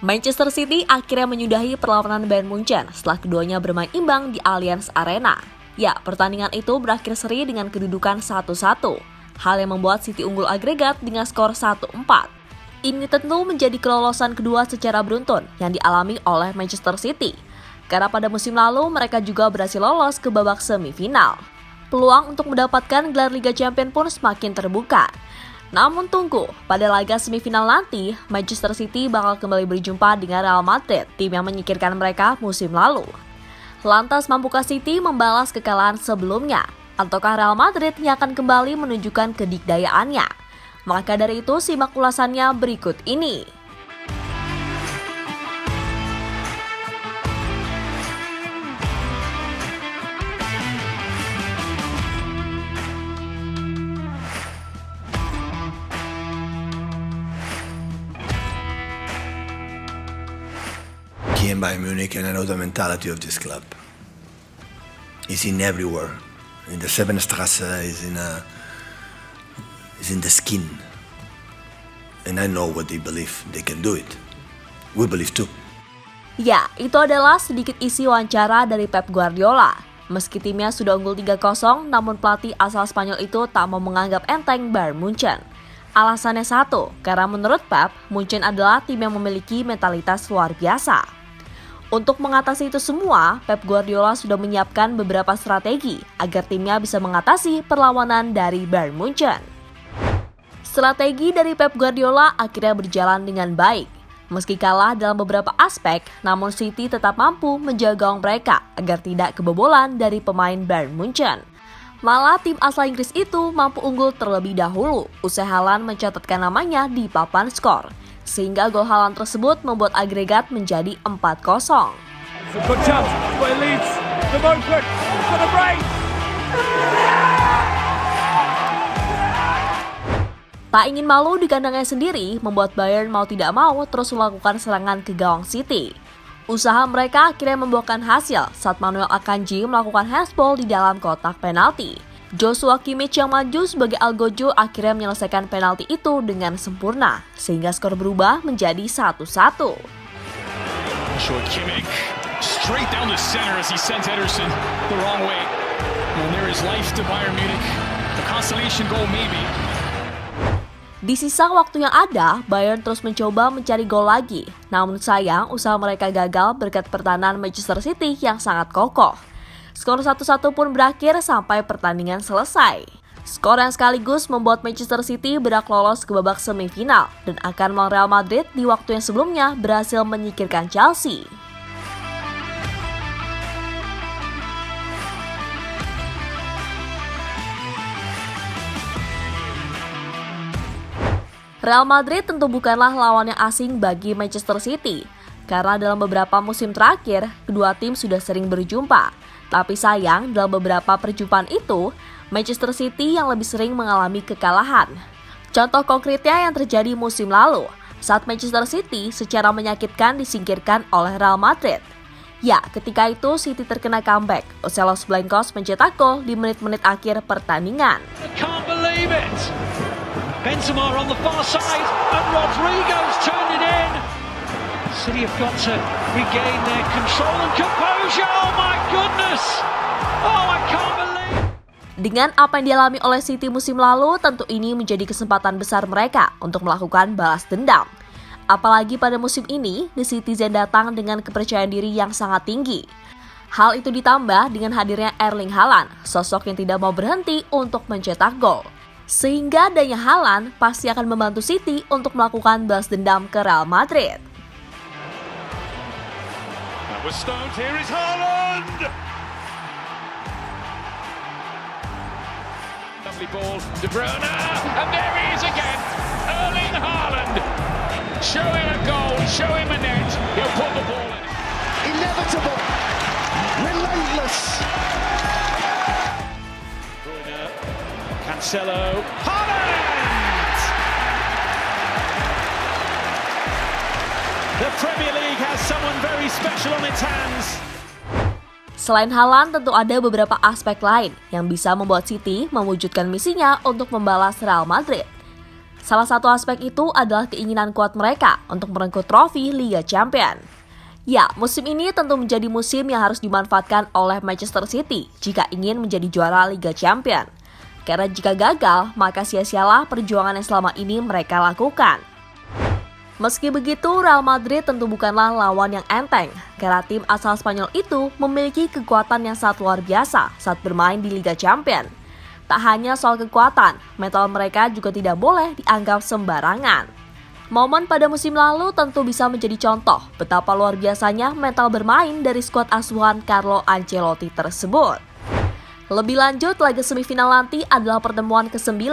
Manchester City akhirnya menyudahi perlawanan Bayern Munchen setelah keduanya bermain imbang di Allianz Arena. Ya, pertandingan itu berakhir seri dengan kedudukan 1-1, hal yang membuat City unggul agregat dengan skor 1-4. Ini tentu menjadi kelolosan kedua secara beruntun yang dialami oleh Manchester City, karena pada musim lalu mereka juga berhasil lolos ke babak semifinal. Peluang untuk mendapatkan gelar Liga Champions pun semakin terbuka. Namun tunggu, pada laga semifinal nanti, Manchester City bakal kembali berjumpa dengan Real Madrid, tim yang menyingkirkan mereka musim lalu. Lantas mampukah City membalas kekalahan sebelumnya? Ataukah Real Madrid yang akan kembali menunjukkan kedikdayaannya? Maka dari itu, simak ulasannya berikut ini. Came by Munich and I know the mentality of this club. It's in everywhere. In the Sevenstrasse, is in the skin. And I know what they believe. They can do it. We believe too. Ya, itu adalah sedikit isi wawancara dari Pep Guardiola. Meski timnya sudah unggul 3-0, namun pelatih asal Spanyol itu tak mau menganggap enteng Bayern Munchen. Alasannya satu, karena menurut Pep, Munchen adalah tim yang memiliki mentalitas luar biasa. Untuk mengatasi itu semua, Pep Guardiola sudah menyiapkan beberapa strategi agar timnya bisa mengatasi perlawanan dari Bayern Munchen. Strategi dari Pep Guardiola akhirnya berjalan dengan baik. Meski kalah dalam beberapa aspek, namun City tetap mampu menjaga gawang mereka agar tidak kebobolan dari pemain Bayern Munchen. Malah tim asal Inggris itu mampu unggul terlebih dahulu usai Haaland mencatatkan namanya di papan skor. Sehingga gol Haaland tersebut membuat agregat menjadi 4-0. Tak ingin malu di kandangnya sendiri, membuat Bayern mau tidak mau terus melakukan serangan ke gawang City. Usaha mereka akhirnya membuahkan hasil saat Manuel Akanji melakukan handsball di dalam kotak penalti. Joshua Kimmich yang maju sebagai Algojo akhirnya menyelesaikan penalti itu dengan sempurna, sehingga skor berubah menjadi 1-1. Joshua Kimmich straight down the center as he sends Ederson the wrong way. And there is life to Bayern Munich. The consolation goal maybe. Di sisa waktu yang ada, Bayern terus mencoba mencari gol lagi. Namun sayang, usaha mereka gagal berkat pertahanan Manchester City yang sangat kokoh. Skor 1-1 pun berakhir sampai pertandingan selesai. Skor yang sekaligus membuat Manchester City berhak lolos ke babak semifinal dan akan melawan Real Madrid di waktu yang sebelumnya berhasil menyingkirkan Chelsea. Real Madrid tentu bukanlah lawan yang asing bagi Manchester City, karena dalam beberapa musim terakhir, kedua tim sudah sering berjumpa. Tapi sayang, dalam beberapa perjumpaan itu, Manchester City yang lebih sering mengalami kekalahan. Contoh konkretnya yang terjadi musim lalu, saat Manchester City secara menyakitkan disingkirkan oleh Real Madrid. Ya, ketika itu City terkena comeback, usai Los Blancos mencetak gol di menit-menit akhir pertandingan. Benzema on the far side, and Rodrigo's turned it in. City have got to regain their control and composure. Oh my goodness! Oh, I can't believe. Dengan apa yang dialami oleh City musim lalu, tentu ini menjadi kesempatan besar mereka untuk melakukan balas dendam. Apalagi pada musim ini, The Citizen datang dengan kepercayaan diri yang sangat tinggi. Hal itu ditambah dengan hadirnya Erling Haaland, sosok yang tidak mau berhenti untuk mencetak gol. Sehingga adanya Haaland pasti akan membantu City untuk melakukan balas dendam ke Real Madrid. That was stoned. Here is Haaland. Lovely ball, De Bruyne, and there he is again. Erling Haaland. Show him a goal, show him a net. He'll put the ball in. Inevitable. Relentless. Cancelo, Haaland! The Premier League has someone very special on its hands. Selain Haaland, tentu ada beberapa aspek lain yang bisa membuat City mewujudkan misinya untuk membalas Real Madrid. Salah satu aspek itu adalah keinginan kuat mereka untuk merengkuh trofi Liga Champions. Ya, musim ini tentu menjadi musim yang harus dimanfaatkan oleh Manchester City jika ingin menjadi juara Liga Champions. Karena jika gagal, maka sia-sialah perjuangan yang selama ini mereka lakukan. Meski begitu, Real Madrid tentu bukanlah lawan yang enteng, karena tim asal Spanyol itu memiliki kekuatan yang sangat luar biasa saat bermain di Liga Champions. Tak hanya soal kekuatan, mental mereka juga tidak boleh dianggap sembarangan. Momen pada musim lalu tentu bisa menjadi contoh betapa luar biasanya mental bermain dari skuad asuhan Carlo Ancelotti tersebut. Lebih lanjut, laga semifinal nanti adalah pertemuan ke-9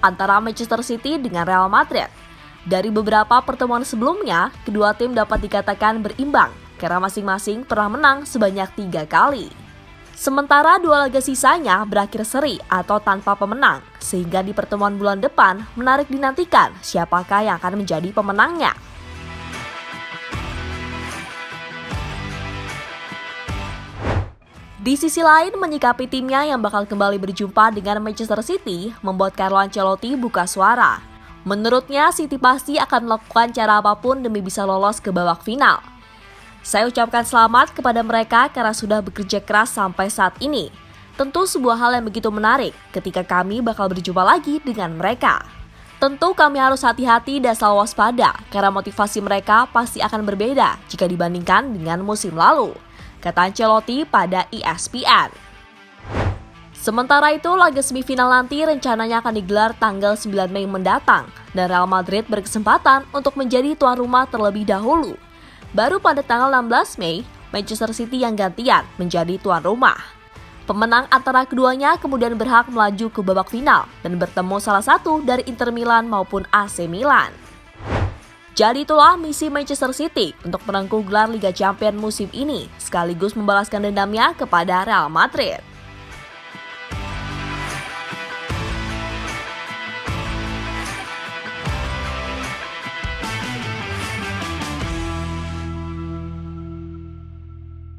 antara Manchester City dengan Real Madrid. Dari beberapa pertemuan sebelumnya, kedua tim dapat dikatakan berimbang karena masing-masing pernah menang sebanyak 3 kali. Sementara 2 laga sisanya berakhir seri atau tanpa pemenang, sehingga di pertemuan bulan depan menarik dinantikan siapakah yang akan menjadi pemenangnya. Di sisi lain, menyikapi timnya yang bakal kembali berjumpa dengan Manchester City membuat Carlo Ancelotti buka suara. Menurutnya, City pasti akan melakukan cara apapun demi bisa lolos ke babak final. Saya ucapkan selamat kepada mereka karena sudah bekerja keras sampai saat ini. Tentu sebuah hal yang begitu menarik ketika kami bakal berjumpa lagi dengan mereka. Tentu kami harus hati-hati dan selalu waspada karena motivasi mereka pasti akan berbeda jika dibandingkan dengan musim lalu, kata Ancelotti pada ESPN. Sementara itu, laga semifinal nanti rencananya akan digelar tanggal 9 Mei mendatang dan Real Madrid berkesempatan untuk menjadi tuan rumah terlebih dahulu. Baru pada tanggal 16 Mei, Manchester City yang gantian menjadi tuan rumah. Pemenang antara keduanya kemudian berhak melaju ke babak final dan bertemu salah satu dari Inter Milan maupun AC Milan. Jadi itulah misi Manchester City untuk merengkuh gelar Liga Champions musim ini, sekaligus membalaskan dendamnya kepada Real Madrid.